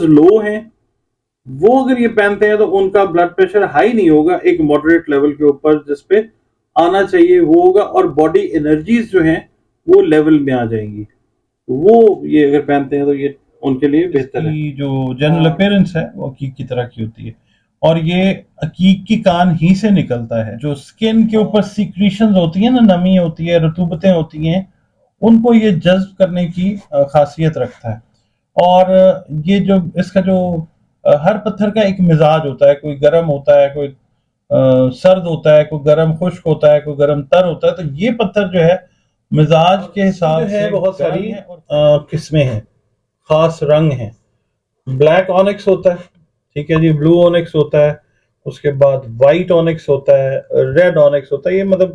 لو ہیں وہ اگر یہ پہنتے ہیں تو ان کا بلڈ پریشر ہائی نہیں ہوگا، ایک ماڈریٹ لیول کے اوپر جس پہ آنا چاہیے وہ ہوگا، اور باڈی انرجیز جو ہیں وہ لیول میں آ جائیں گی. وہ یہ اگر پہنتے ہیں تو یہ ان کے لیے بہتر ہے. کی جو جنرل اپیرنس ہے وہ عقیق کی طرح کی ہوتی ہے، اور یہ عقیق کی کان ہی سے نکلتا ہے. جو سکن کے اوپر سیکریشنز ہوتی ہیں نا، نمی ہوتی ہے، رطوبتیں ہوتی ہیں، ان کو یہ جذب کرنے کی خاصیت رکھتا ہے. اور یہ جو اس کا جو ہر پتھر کا ایک مزاج ہوتا ہے، کوئی گرم ہوتا ہے، کوئی سرد ہوتا ہے، کوئی گرم خشک ہوتا ہے، کوئی گرم تر ہوتا ہے. تو یہ پتھر جو ہے مزاج کے حساب سے بہت ساری قسمیں ہیں، خاص رنگ ہیں. بلیک اونکس ہوتا ہے، ٹھیک ہے جی، بلو اونکس ہوتا ہے، اس کے بعد وائٹ اونکس ہوتا ہے، ریڈ اونکس ہوتا ہے. یہ مطلب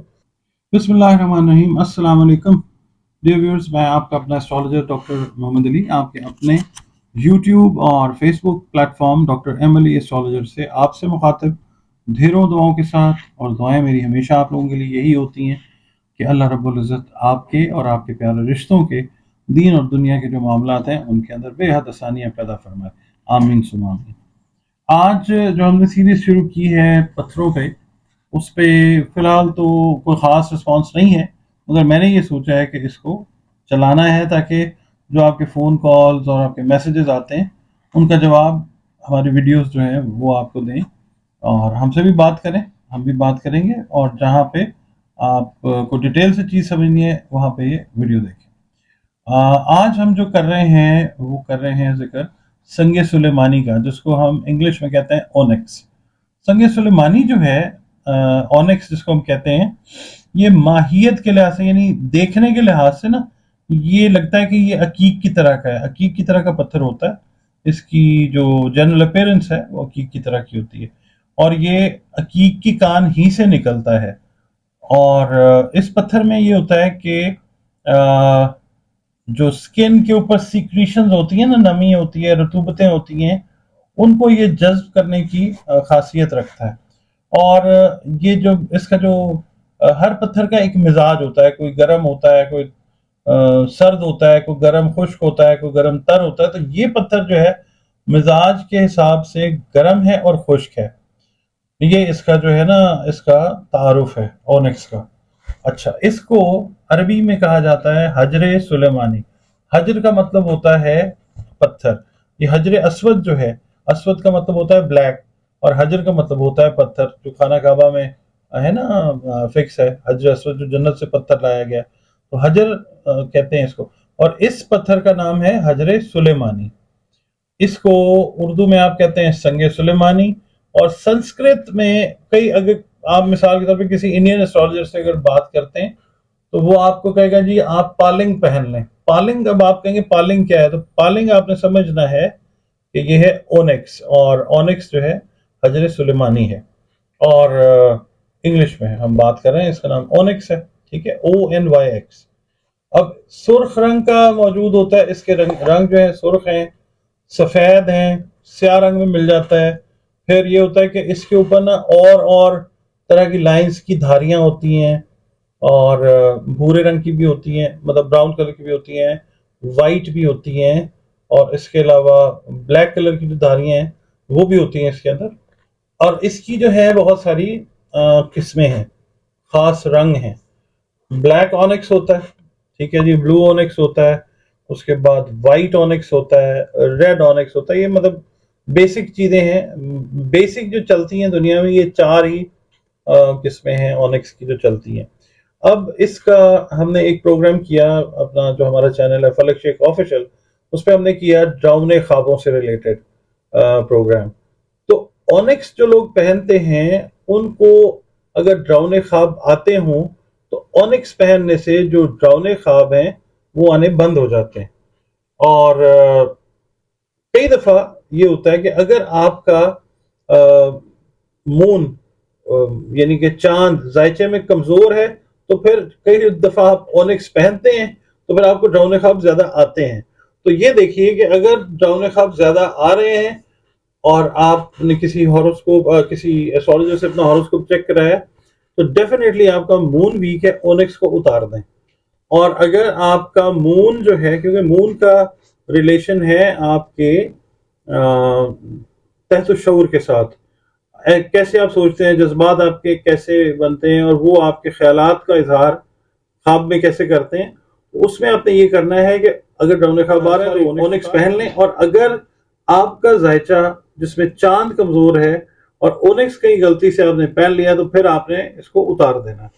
بسم اللہ الرحمن الرحیم. السلام علیکم ڈیئر ویورز، میں آپ کا اپنا اسٹرالوجر ڈاکٹر محمد علی، آپ کے اپنے یوٹیوب اور فیس بک پلیٹ فارم ڈاکٹر ایم علی اسٹرالوجر سے آپ سے مخاطب ڈھیروں دعاؤں کے ساتھ. اور دعائیں میری ہمیشہ آپ لوگوں کے لیے یہی ہوتی ہیں کہ اللہ رب العزت آپ کے اور آپ کے پیارے رشتوں کے، دین اور دنیا کے جو معاملات ہیں ان کے اندر بے حد آسانیاں پیدا فرمائے. آمین ثم آمین. آج جو ہم نے سیریز شروع کی ہے پتھروں پہ، اس پہ فی الحال تو کوئی خاص رسپانس نہیں ہے، مگر میں نے یہ سوچا ہے کہ اس کو چلانا ہے تاکہ جو آپ کے فون کالز اور آپ کے میسیجز آتے ہیں ان کا جواب ہماری ویڈیوز جو ہیں وہ آپ کو دیں، اور ہم سے بھی بات کریں، ہم بھی بات کریں گے. اور جہاں پہ آپ کو ڈیٹیل سے چیز سمجھنی ہے وہاں پہ یہ ویڈیو دیکھیں. آج ہم جو کر رہے ہیں وہ کر رہے ہیں ذکر سنگ سلیمانی کا، جس کو ہم انگلش میں کہتے ہیں اونکس. سنگ سلیمانی جو ہے، اونکس جس کو ہم کہتے ہیں، یہ ماہیت کے لحاظ سے، یعنی دیکھنے کے لحاظ سے نا، یہ لگتا ہے کہ یہ عقیق کی طرح کا ہے، عقیق کی طرح کا پتھر ہوتا ہے. اس کی جو جنرل اپیرنس ہے وہ عقیق کی طرح کی ہوتی ہے، اور یہ عقیق کی کان ہی سے نکلتا ہے. اور اس پتھر میں یہ ہوتا ہے کہ جو سکن کے اوپر سیکریشنز ہوتی ہیں نا، نمی ہوتی ہے، رطوبتیں ہوتی ہیں، ان کو یہ جذب کرنے کی خاصیت رکھتا ہے. اور یہ جو اس کا جو ہر پتھر کا ایک مزاج ہوتا ہے، کوئی گرم ہوتا ہے، کوئی سرد ہوتا ہے، کوئی گرم خشک ہوتا ہے، کوئی گرم تر ہوتا ہے. تو یہ پتھر جو ہے مزاج کے حساب سے گرم ہے اور خشک ہے. یہ اس کا جو ہے نا، اس کا تعارف ہے اونکس کا. اچھا، اس کو عربی میں کہا جاتا ہے حجر سلیمانی. حجر کا مطلب ہوتا ہے پتھر. یہ حجر اسود جو ہے، اسود کا مطلب ہوتا ہے بلیک، اور حجر کا مطلب ہوتا ہے پتھر، جو خانہ کعبہ میں ہے نا فکس ہے، حجر اسود جو جنت سے پتھر لایا گیا، تو حجر کہتے ہیں اس کو. اور اس پتھر کا نام ہے حجر سلیمانی. اس کو اردو میں آپ کہتے ہیں سنگ سلیمانی. اور سنسکرت میں کئی، اگر آپ مثال کے طور پہ کسی انڈین اسٹرالوجر سے اگر بات کرتے ہیں تو وہ آپ کو کہے گا جی آپ پالنگ پہن لیں. پالنگ، اب آپ کہیں گے پالنگ کیا ہے، تو پالنگ آپ نے سمجھنا ہے کہ یہ ہے اونکس، اور اونکس جو ہے حجر سلیمانی ہے. اور انگلش میں ہم بات کر رہے ہیں، اس کا نام اونکس ہے، ٹھیک ہے، ONYX. اب سرخ رنگ کا موجود ہوتا ہے، اس کے رنگ جو ہے سرخ ہیں، سفید ہیں، سیاہ رنگ میں مل جاتا ہے. پھر یہ ہوتا ہے کہ اس کے اوپر نا اور طرح کی لائنز کی دھاریاں ہوتی ہیں، اور بھورے رنگ کی بھی ہوتی ہیں، مطلب براؤن کلر کی بھی ہوتی ہیں، وائٹ بھی ہوتی ہیں، اور اس کے علاوہ بلیک کلر کی جو دھاریاں ہیں وہ بھی ہوتی ہیں اس کے اندر. اور اس کی جو ہے بہت ساری قسمیں ہیں، خاص رنگ ہیں. بلیک اونکس ہوتا ہے، ٹھیک ہے جی، بلو اونکس ہوتا ہے، اس کے بعد وائٹ اونکس ہوتا ہے، ریڈ اونکس ہوتا ہے. یہ مطلب بیسک چیزیں ہیں، بیسک جو چلتی ہیں دنیا میں، یہ چار ہی قسمیں ہیں اونکس کی جو چلتی ہیں. اب اس کا ہم نے ایک پروگرام کیا اپنا، جو ہمارا چینل ہے فلک شیخ آفیشل، اس پہ ہم نے کیا ڈراؤنے خوابوں سے ریلیٹڈ پروگرام. تو اونکس جو لوگ پہنتے ہیں ان کو اگر ڈراؤنے خواب آتے ہوں تو اونکس پہننے سے جو ڈراؤنے خواب ہیں وہ آنے بند ہو جاتے ہیں. اور کئی دفعہ یہ ہوتا ہے کہ اگر آپ کا مون یعنی کہ چاند زائچے میں کمزور ہے تو پھر کئی دفعہ آپ اونکس پہنتے ہیں تو پھر آپ کو ڈراؤنے خواب زیادہ آتے ہیں. تو یہ دیکھیے کہ اگر ڈراؤنے خواب زیادہ آ رہے ہیں اور آپ نے کسی ہاروسکوپ، کسی ایسٹرولوجر سے اپنا ہاروسکوپ چیک کرایا، تو ڈیفینیٹلی آپ کا مون ویک ہے، اونکس کو اتار دیں. اور اگر آپ کا مون جو ہے، کیونکہ مون کا ریلیشن ہے آپ کے तहत शऊर के साथ कैसे आप सोचते हैं, जज्बात आपके कैसे बनते हैं, और वो आपके ख्यालात का इजहार ख्वाब में कैसे करते हैं। उसमें आपने ये करना है कि अगर डोने ख्वाब आ रहे हैं तो ओनिक्स पहन लें, और अगर आपका जायचा जिसमें चांद कमजोर है और ओनिक्स कहीं गलती से आपने पहन लिया तो फिर आपने इसको उतार देना।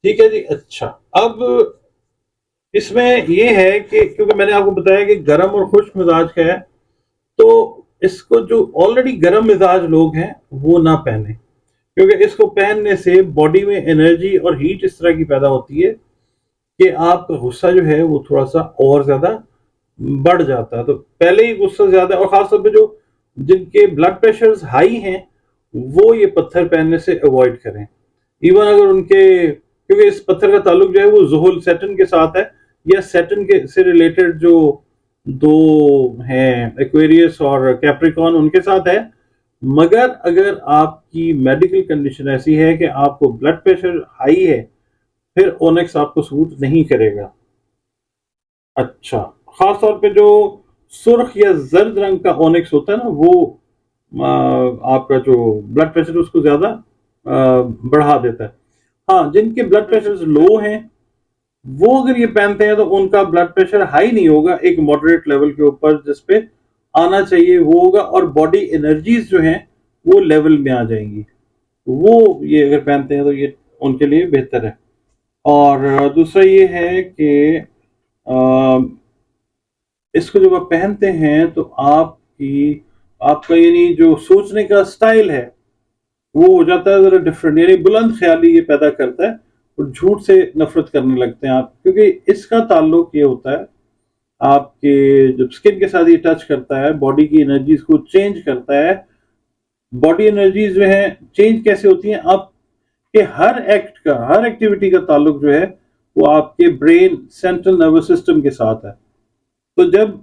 ठीक है जी। अच्छा, अब इसमें ये है कि क्योंकि मैंने आपको बताया कि गर्म और खुश्क मिजाज का है, तो इसको जो ऑलरेडी गर्म मिजाज लोग हैं वो ना पहने, क्योंकि इसको पहनने से बॉडी में एनर्जी और हीट इस तरह की पैदा होती है कि आपका गुस्सा जो है वो थोड़ा सा और ज्यादा बढ़ जाता है। तो पहले ही गुस्सा ज्यादा, और खासतौर पे जो जिनके ब्लड प्रेशर हाई हैं वो ये पत्थर पहनने से अवॉइड करें। इवन अगर उनके, क्योंकि इस पत्थर का ताल्लुक जो है वो जुहुल सैटर्न के साथ है, या सैटर्न के से रिलेटेड जो दो हैं एक्वेरियस और कैप्रिकॉन उनके साथ है। मगर अगर आपकी मेडिकल कंडीशन ऐसी है कि आपको ब्लड प्रेशर हाई है, फिर ओनेक्स आपको सूट नहीं करेगा। अच्छा, खास तौर पे जो सुर्ख या जर्द रंग का ओनिक्स होता है ना, वो आपका जो ब्लड प्रेशर उसको ज्यादा बढ़ा देता है। हाँ, जिनके ब्लड प्रेशर लो हैं वो अगर ये पहनते हैं तो उनका ब्लड प्रेशर हाई नहीं होगा, एक मॉडरेट लेवल के ऊपर जिस पे आना चाहिए वो होगा, और बॉडी एनर्जीज जो हैं वो लेवल में आ जाएंगी। वो ये अगर पहनते हैं तो ये उनके लिए बेहतर है। और दूसरा ये है कि इसको जब आप पहनते हैं तो आपका यानी जो सोचने का स्टाइल है वो हो जाता है जरा डिफरेंट, यानी बुलंद ख्याली ये पैदा करता है, और झूठ से नफरत करने लगते हैं आप, क्योंकि इसका ताल्लुक ये होता है आपके जब स्किन के साथ ये टच करता है, बॉडी की एनर्जीज को चेंज करता है। बॉडी एनर्जीज जो है चेंज कैसे होती हैं, आपके हर एक्ट का, हर एक्टिविटी का ताल्लुक जो है वो आपके ब्रेन सेंट्रल नर्वस सिस्टम के साथ है। तो जब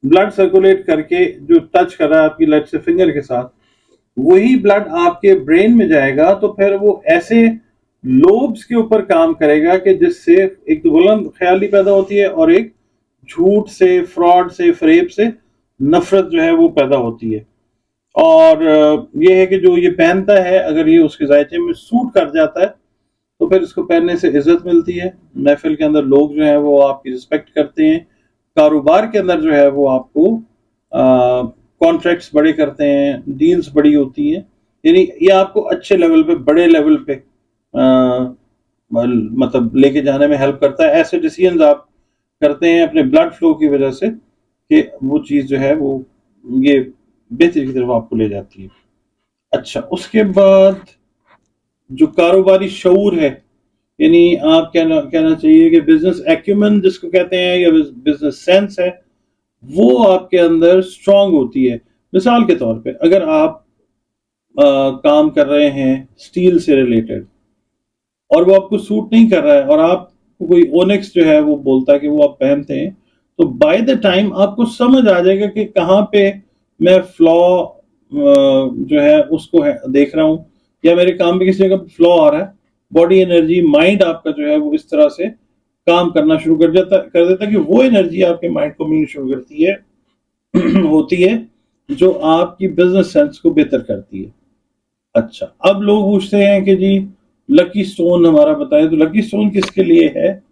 ब्लड सर्कुलेट करके जो टच कर रहा है आपकी लेट्स से फिंगर के साथ, वही ब्लड आपके ब्रेन में जाएगा, तो फिर वो ऐसे लोब्स के ऊपर काम करेगा कि जिससे एक तो बुलंद ख्याली पैदा होती है, और एक झूठ से, फ्रॉड से, फरेब से नफरत जो है वो पैदा होती है। और ये है कि जो ये पहनता है अगर ये उसके जायचे में सूट कर जाता है तो फिर इसको पहनने से इज्जत मिलती है, महफिल के अंदर लोग जो है वो आपकी रिस्पेक्ट करते हैं, कारोबार के अंदर जो है वो आपको कॉन्ट्रैक्ट्स बड़े करते हैं, डील्स बड़ी होती हैं, यानी ये आपको अच्छे लेवल पे, बड़े लेवल पे मतलब लेके जाने में हेल्प करता है। ऐसे डिसीजंस आप करते हैं अपने ब्लड फ्लो की वजह से कि वो चीज़ जो है वो ये बेहतरी की तरफ आपको ले जाती है। अच्छा, उसके बाद जो कारोबारी शऊर है, यानी आप कहना चाहिए कि बिजनेस एक्यूमेन जिसको कहते हैं, या बिजनेस सेंस है, वो आपके अंदर स्ट्रांग होती है। मिसाल के तौर पे अगर आप काम कर रहे हैं स्टील से रिलेटेड और वो आपको सूट नहीं कर रहा है, और आपको कोई ओनिक्स जो है वो बोलता है कि वो आप पहनते हैं, तो बाय द टाइम आपको समझ आ जाएगा कि कहाँ पे मैं फ्लॉ जो है उसको देख रहा हूँ, या मेरे काम में किसी जगह फ्लॉ आ रहा है। बॉडी एनर्जी, माइंड आपका जो है वो इस तरह से काम करना शुरू कर देता है कि वो एनर्जी आपके माइंड को मिलनी शुरू करती है होती है, जो आपकी बिजनेस सेंस को बेहतर करती है। अच्छा, अब लोग पूछते हैं कि जी लकी स्टोन हमारा बताएं, तो लकी स्टोन किसके लिए है?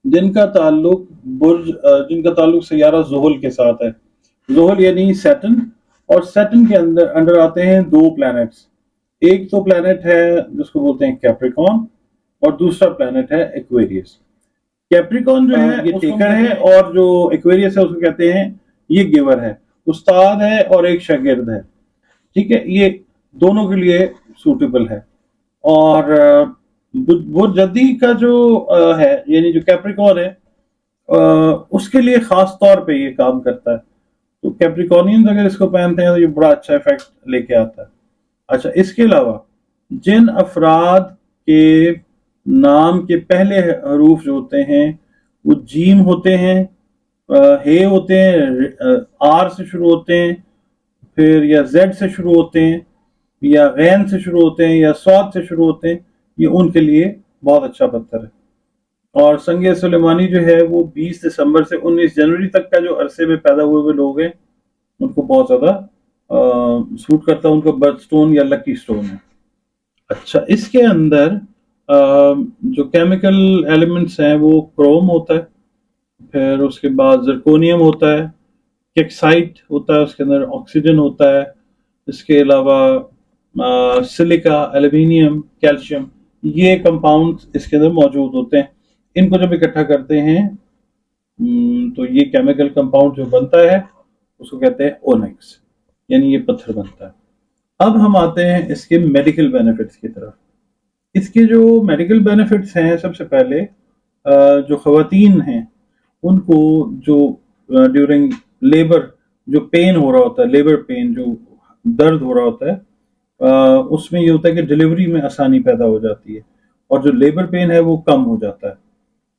जिनका ताल्लुक जिनका ताल्लुक सैयारा ज़ुहल के साथ है। ज़ुहल यानी सैटर्न, और सैटर्न के अंडर आते हैं दो प्लैनेट्स। एक तो प्लैनेट है जिसको बोलते हैं कैप्रिकॉन, और दूसरा प्लैनेट है एक्वेरियस। कैप्रिकॉन जो है ये टेकर है, और जो एक्वेरियस है उसको कहते हैं ये गिवर है, उस्ताद है और एक शागिर्द है। ठीक है, ये दोनों के लिए सूटेबल है। और वो जदी का जो है, यानी जो कैप्रिकॉन है, उसके लिए खास तौर पे ये काम करता है। तो कैप्रिकॉनियंस अगर इसको पहनते हैं तो ये बड़ा अच्छा इफेक्ट लेके आता है। अच्छा, इसके अलावा जिन अफराद के नाम के पहले हरूफ जो होते हैं वो जीम होते हैं, हे होते हैं, आर से शुरू होते हैं, फिर या जेड से शुरू होते हैं, या गैन से शुरू होते हैं, या स्वाद से शुरू होते हैं, ये उनके लिए बहुत अच्छा पत्थर है। और संगे सुलेमानी जो है वो 20 दिसंबर से 19 जनवरी तक का जो अरसे में पैदा हुए लोग हैं, उनको बहुत ज़्यादा सूट करता है, उनका बर्थ स्टोन या लकी स्टोन है। अच्छा, इसके अंदर जो केमिकल एलिमेंट्स हैं वो क्रोम होता है, फिर उसके बाद ज़िरकोनियम होता है, कैक्साइट होता है, उसके अंदर ऑक्सीजन होता है, इसके अलावा सिलिका, एल्यूमिनियम, कैल्शियम, ये कंपाउंड्स इसके अंदर मौजूद होते हैं। इनको जब इकट्ठा करते हैं तो ये केमिकल कंपाउंड जो बनता है उसको कहते हैं ओनिक्स, यानी ये पत्थर बनता है। अब हम आते हैं इसके मेडिकल बेनिफिट्स की तरफ। इसके जो मेडिकल बेनिफिट्स हैं, सबसे पहले जो ख़वातीन हैं उनको जो ड्यूरिंग लेबर जो पेन हो रहा होता है, लेबर पेन जो दर्द हो रहा होता है, उसमें ये होता है कि डिलीवरी में आसानी पैदा हो जाती है और जो लेबर पेन है वो कम हो जाता है।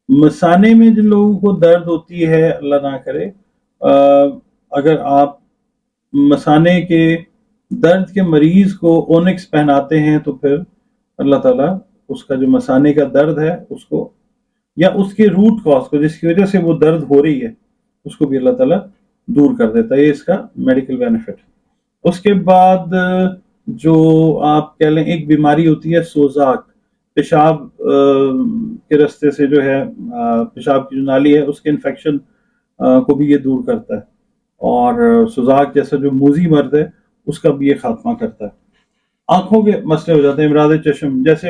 मसाने में जिन लोगों को दर्द होती है, अल्लाह ना करे, अगर आप मसाने के दर्द के मरीज को ओनिक्स पहनाते हैं तो फिर अल्लाह ताला उसका जो मसाने का दर्द है उसको या उसके रूट कॉज को जिसकी वजह से वो दर्द हो रही है उसको भी अल्लाह ताला दूर कर देता है। ये इसका मेडिकल बेनिफिट। उसके बाद जो आप कह लें एक बीमारी होती है सोजाक, पेशाब के रास्ते से जो है पेशाब की जो नाली है उसके इन्फेक्शन को भी ये दूर करता है और सुजाक जैसा जो मूजी मर्द है उसका भी ये खात्मा करता है। आंखों के मसले हो जाते हैं, इमराद चश्म, जैसे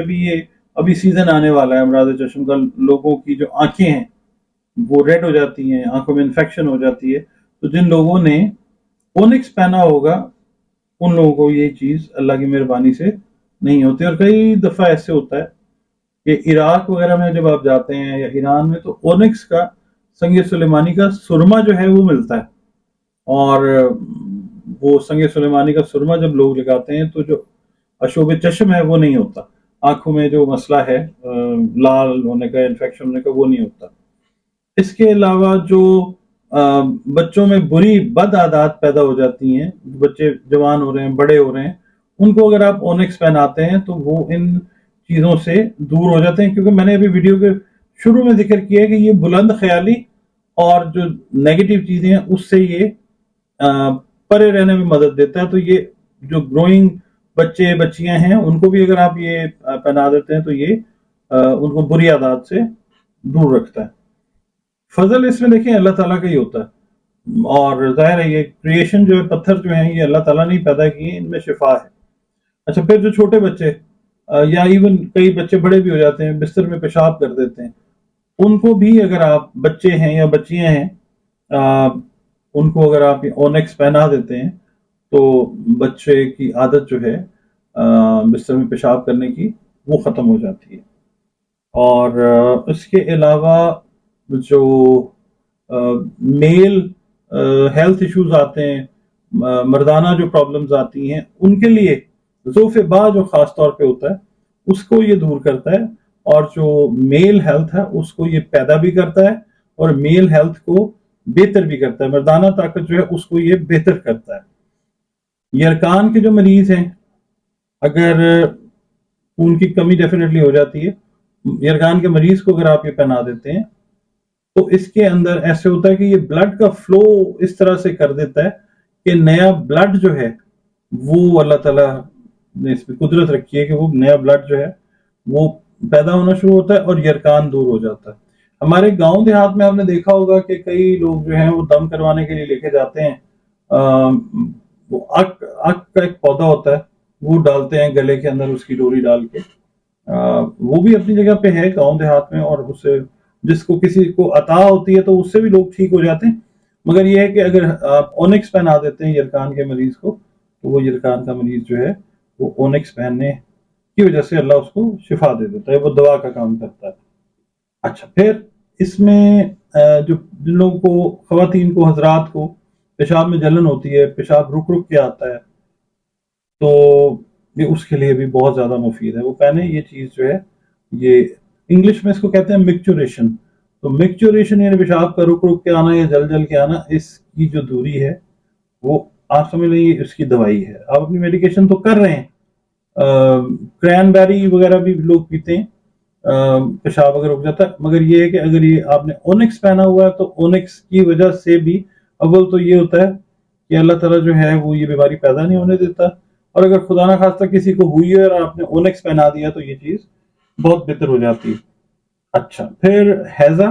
अभी सीजन आने वाला है इमराद चश्म का, लोगों की जो आंखें हैं वो रेड हो जाती हैं, आंखों में इन्फेक्शन हो जाती है, तो जिन लोगों ने ओनिक्स पहना होगा उन लोगों को ये चीज़ अल्लाह की मेहरबानी से नहीं होती। और कई दफ़ा ऐसे होता है कि इराक वगैरह में जब आप जाते हैं या ईरान में तो ओनिक्स का, संग सुलेमानी का सुरमा जो है वो मिलता है और वो संग सुलेमानी का सुरमा जब लोग लगाते हैं तो जो अशोब चश्म है वो नहीं होता, आंखों में जो मसला है लाल होने का, इन्फेक्शन होने का, वो नहीं होता। इसके अलावा जो बच्चों में बुरी बद आदत पैदा हो जाती हैं, बच्चे जवान हो रहे हैं, बड़े हो रहे हैं, उनको अगर आप ओनिक्स पहनाते हैं तो वो इन चीज़ों से दूर हो जाते हैं। क्योंकि मैंने अभी वीडियो के शुरू में जिक्र किया है कि ये बुलंद ख्याली और जो नेगेटिव चीज़ें हैं उससे ये परे रहने में मदद देता है। तो ये जो ग्रोइंग बच्चे बच्चियां हैं उनको भी अगर आप ये पहना देते हैं तो ये उनको बुरी आदत से दूर रखता है। फजल इसमें देखिए अल्लाह ताला का ही होता है और जाहिर है ये क्रिएशन जो है, पत्थर जो है ये अल्लाह ताला ने पैदा किए, इनमें शिफा है। अच्छा, फिर जो छोटे बच्चे या इवन कई बच्चे बड़े भी हो जाते हैं, बिस्तर में पेशाब कर देते हैं, उनको भी अगर आप, बच्चे हैं या बच्चियां हैं, उनको अगर आप ओनेक्स पहना देते हैं तो बच्चे की आदत जो है बिस्तर में पेशाब करने की वो ख़त्म हो जाती है। और इसके अलावा जो मेल हेल्थ इश्यूज आते हैं, मर्दाना जो प्रॉब्लम्स आती हैं उनके लिए ज़ोफ़े बा जो ख़ास तौर पे होता है उसको ये दूर करता है और जो मेल हेल्थ है उसको ये पैदा भी करता है और मेल हेल्थ को बेहतर भी करता है, मर्दाना ताकत जो है उसको ये बेहतर करता है। यरकान के जो मरीज हैं, अगर खून की कमी डेफिनेटली हो जाती है, यरकान के मरीज को अगर आप ये पहना देते हैं तो इसके अंदर ऐसे होता है कि ये ब्लड का फ्लो इस तरह से कर देता है कि नया ब्लड जो है वो अल्लाह ताला ने इसमें कुदरत रखी है कि वो नया ब्लड जो है वो पैदा होना शुरू होता है और यरकान दूर हो जाता है। हमारे गांव देहात में आपने देखा होगा कि कई लोग जो हैं वो दम करवाने के लिए लेके जाते हैं, वो अक अक का एक पौधा होता है वो डालते हैं गले के अंदर, उसकी डोरी डाल के, वो भी अपनी जगह पे है गांव देहात में और उससे जिसको किसी को अता होती है तो उससे भी लोग ठीक हो जाते हैं। मगर ये है कि अगर आप ओनिक्स पहना देते हैं यरकान के मरीज को तो वो यरकान का मरीज जो है वो ओनिक्स पहनने की वजह से अल्लाह उसको शिफा दे देता है, वो दवा का काम करता है। अच्छा, फिर इसमें जो जिन लोगों को, ख़वातीन को, हजरात को पेशाब में जलन होती है, पेशाब रुक रुक के आता है, तो ये उसके लिए भी बहुत ज़्यादा मुफीद है, वो पहने ये चीज़ जो है, ये इंग्लिश में इसको कहते हैं मिक्चुरेशन। तो मिक्चुरेशन यानी पेशाब का रुक रुक के आना या जल जल के आना, इसकी जो दूरी है वो आप समझ लीजिए इसकी दवाई है। आप अपनी मेडिकेशन तो कर रहे हैं, क्रैनबेरी वगैरह भी लोग पीते हैं, पेशाब अगर रुक जाता है, मगर ये है कि अगर ये आपने ओनिक्स पहना हुआ है तो ओनिक्स की वजह से भी अव्वल तो ये होता है کہ اللہ تعالیٰ جو ہے وہ یہ بیماری پیدا نہیں ہونے دیتا، اور اگر خدا نہ خواستہ کسی کو ہوئی ہے اور آپ نے اونیکس پہنا دیا تو یہ چیز بہت بہتر ہو جاتی ہے۔ اچھا، پھر ہیضہ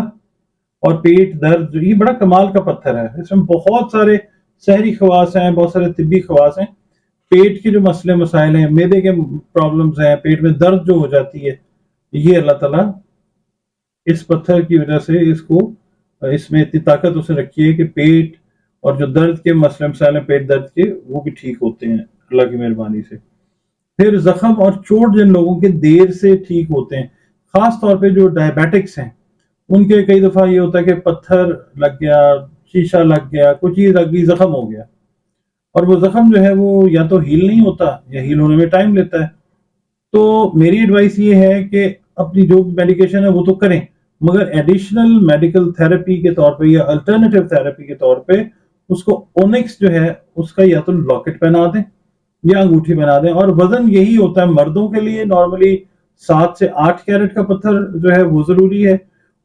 اور پیٹ درد، جو یہ بڑا کمال کا پتھر ہے، اس میں بہت سارے سحری خواص ہیں، بہت سارے طبی خواص ہیں۔ پیٹ کے جو مسئلے مسائل ہیں، معدے کے پرابلمز ہیں، پیٹ میں درد جو ہو جاتی ہے، یہ اللہ تعالیٰ اس پتھر کی وجہ سے اس میں اتنی طاقت اس نے رکھی ہے کہ پیٹ اور جو درد کے مسئلے مسائل ہیں پیٹ درد کے، وہ بھی ٹھیک ہوتے ہیں اللہ کی مہربانی سے۔ پھر زخم اور چوٹ جن لوگوں کے دیر سے ٹھیک ہوتے ہیں، خاص طور پہ جو ڈائبیٹکس ہیں، ان کے کئی دفعہ یہ ہوتا ہے کہ پتھر لگ گیا، شیشہ لگ گیا، کوئی چیز لگ گئی، زخم ہو گیا، اور وہ زخم جو ہے وہ یا تو ہیل نہیں ہوتا یا ہیل ہونے میں ٹائم لیتا ہے۔ تو میری ایڈوائس یہ ہے کہ اپنی جو میڈیکیشن ہے وہ تو کریں، مگر ایڈیشنل میڈیکل تھراپی کے طور پہ یا الٹرنیٹیو تھراپی کے طور پہ اس کو اونکس جو ہے اس کا یا تو لاکٹ پہنا دیں یا انگوٹھی بنا دیں، اور وزن یہی ہوتا ہے مردوں کے لیے نارملی 7 سے 8 کیرٹ کا پتھر جو ہے وہ ضروری ہے،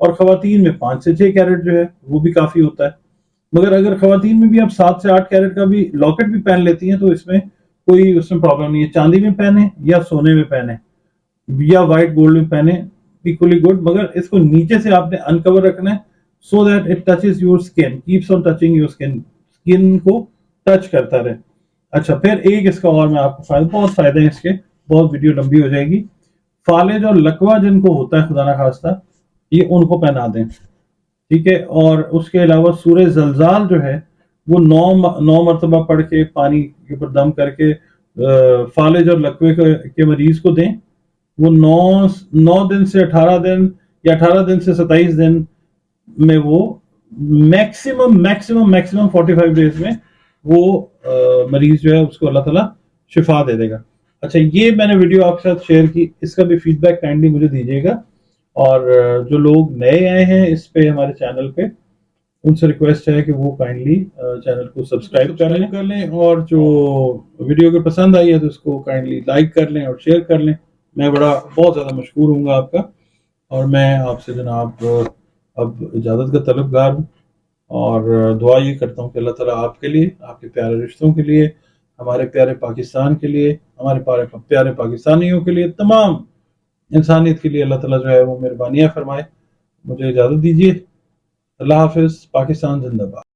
اور خواتین میں 5 سے 6 کیرٹ جو ہے وہ بھی کافی ہوتا ہے۔ مگر اگر خواتین میں بھی آپ 7 سے 8 کیرٹ کا بھی لاکٹ بھی پہن لیتی ہیں تو اس میں کوئی پرابلم نہیں ہے، چاندی میں پہنے یا سونے میں پہنے یا وائٹ گولڈ میں پہنے، equally good، مگر اس کو نیچے سے آپ نے انکور رکھنا ہے so that it touches your skin، keeps on touching your skin کو ٹچ کرتا رہے۔ اچھا، پھر ایک اس کا اور میں آپ کو بہت فائدہ ہے اس کے، بہت ویڈیو لمبی ہو جائے گی۔ فالج اور لکوہ جن کو ہوتا ہے خدا نہ خواستہ، یہ ان کو پہنا دیں، ٹھیک ہے۔ اور اس کے علاوہ سورہ زلزال جو ہے وہ 9 مرتبہ پڑھ کے پانی کے اوپر دم کر کے فالج اور لکوے کے مریض کو دیں، وہ 9 دن سے 18 دن یا 18 دن سے 27 دن میں وہ میکسیمم 45 ڈیز میں وہ مریض جو ہے اس کو اللہ تعالیٰ شفا دے دے گا۔ اچھا، یہ میں نے ویڈیو آپ کے ساتھ شیئر کی، اس کا بھی فیڈ بیک کائنڈلی مجھے دیجیے گا، اور جو لوگ نئے آئے ہیں اس پہ ہمارے چینل پہ، ان سے ریکویسٹ ہے کہ وہ کائنڈلی چینل کو سبسکرائب کر لیں، اور جو ویڈیو کو پسند آئی ہے تو اس کو کائنڈلی لائک کر لیں اور شیئر کر لیں۔ میں بہت زیادہ مشکور ہوں گا آپ کا، اور میں آپ سے جناب اب اجازت کا طلبگار ہوں، اور دعا یہ کرتا ہوں کہ اللہ تعالیٰ آپ کے لیے، آپ کے پیارے رشتوں کے لیے، ہمارے پیارے پاکستان کے لیے، ہمارے پیارے پاکستانیوں کے لیے، تمام انسانیت کے لیے اللہ تعالیٰ جو ہے وہ مہربانیاں فرمائے۔ مجھے اجازت دیجیے، اللہ حافظ، پاکستان زندہ باد۔